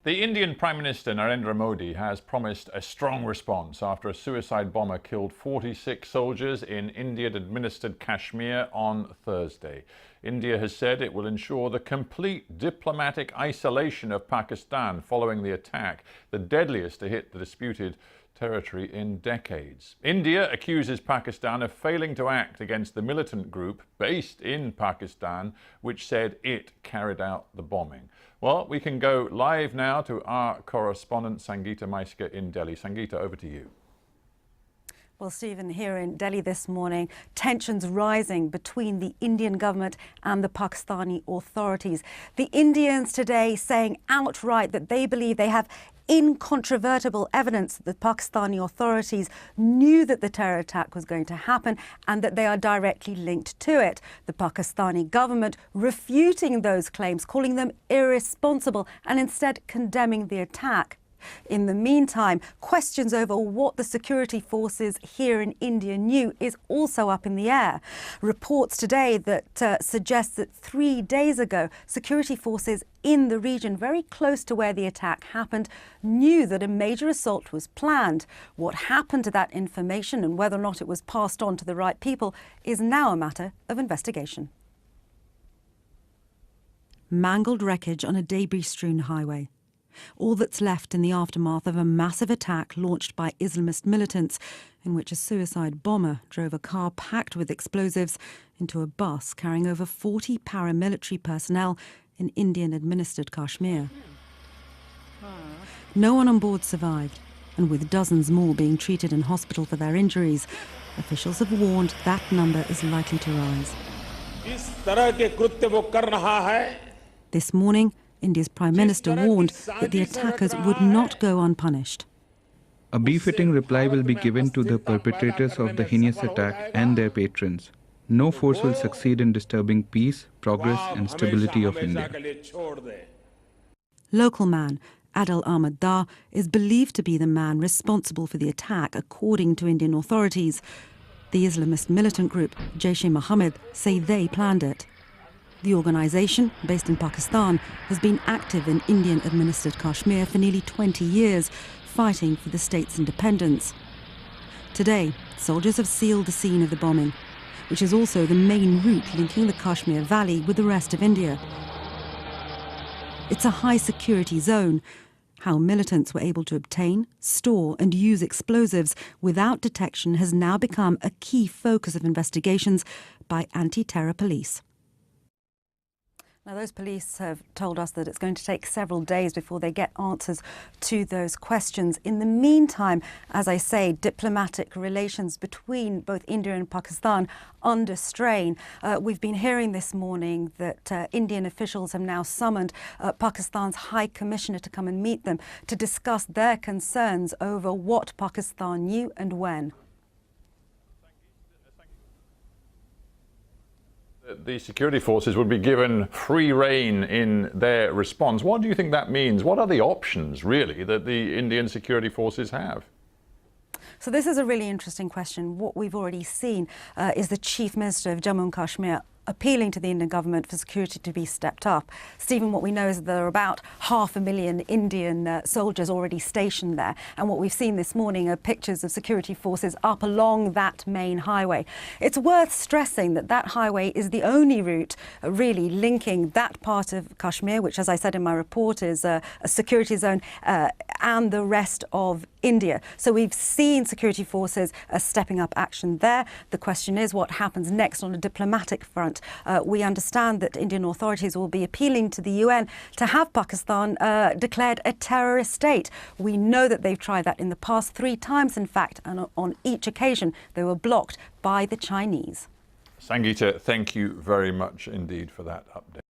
The Indian Prime Minister Narendra Modi has promised a strong response after a suicide bomber killed 46 soldiers in Indian-administered Kashmir on Thursday. India has said it will ensure the complete diplomatic isolation of Pakistan following the attack, the deadliest to hit the disputed territory in decades. India accuses Pakistan of failing to act against the militant group based in Pakistan, which said it carried out the bombing. Well, we can go live now to our correspondent Sangeeta Maiska in Delhi. Sangeeta, over to you. Well, Stephen, here in Delhi this morning, tensions rising between the Indian government and the Pakistani authorities. The Indians today saying outright that they believe they have incontrovertible evidence that the Pakistani authorities knew that the terror attack was going to happen and that they are directly linked to it. The Pakistani government refuting those claims, calling them irresponsible and instead condemning the attack. In the meantime, questions over what the security forces here in India knew is also up in the air. Reports today that suggest that 3 days ago, security forces in the region very close to where the attack happened knew that a major assault was planned. What happened to that information and whether or not it was passed on to the right people is now a matter of investigation. Mangled wreckage on a debris-strewn highway. All that's left in the aftermath of a massive attack launched by Islamist militants in which a suicide bomber drove a car packed with explosives into a bus carrying over 40 paramilitary personnel in Indian-administered Kashmir. No one on board survived, and with dozens more being treated in hospital for their injuries, officials have warned that number is likely to rise. This morning, India's Prime Minister warned that the attackers would not go unpunished. A befitting reply will be given to the perpetrators of the heinous attack and their patrons. No force will succeed in disturbing peace, progress and stability of India. Local man Adil Ahmed Dar is believed to be the man responsible for the attack, according to Indian authorities. The Islamist militant group Jaish-e-Mohammed say they planned it. The organisation, based in Pakistan, has been active in Indian-administered Kashmir for nearly 20 years, fighting for the state's independence. Today, soldiers have sealed the scene of the bombing, which is also the main route linking the Kashmir Valley with the rest of India. It's a high-security zone. How militants were able to obtain, store and use explosives without detection has now become a key focus of investigations by anti-terror police. Now, those police have told us that it's going to take several days before they get answers to those questions. In the meantime, as I say, diplomatic relations between both India and Pakistan under strain. We've been hearing this morning that Indian officials have now summoned Pakistan's High Commissioner to come and meet them to discuss their concerns over what Pakistan knew and when. The security forces would be given free rein in their response. What do you think that means? What are the options, really, that the Indian security forces have? So this is a really interesting question. What we've already seen is the Chief Minister of Jammu and Kashmir appealing to the Indian government for security to be stepped up. Stephen, what we know is that there are about 500,000 Indian soldiers already stationed there. And what we've seen this morning are pictures of security forces up along that main highway. It's worth stressing that that highway is the only route really linking that part of Kashmir, which, as I said in my report, is a security zone, and the rest of India. So we've seen security forces stepping up action there. The question is what happens next on a diplomatic front. We understand that Indian authorities will be appealing to the UN to have Pakistan declared a terrorist state. We know that they've tried that in the past 3 times, in fact, and on each occasion they were blocked by the Chinese. Sangeeta, thank you very much indeed for that update.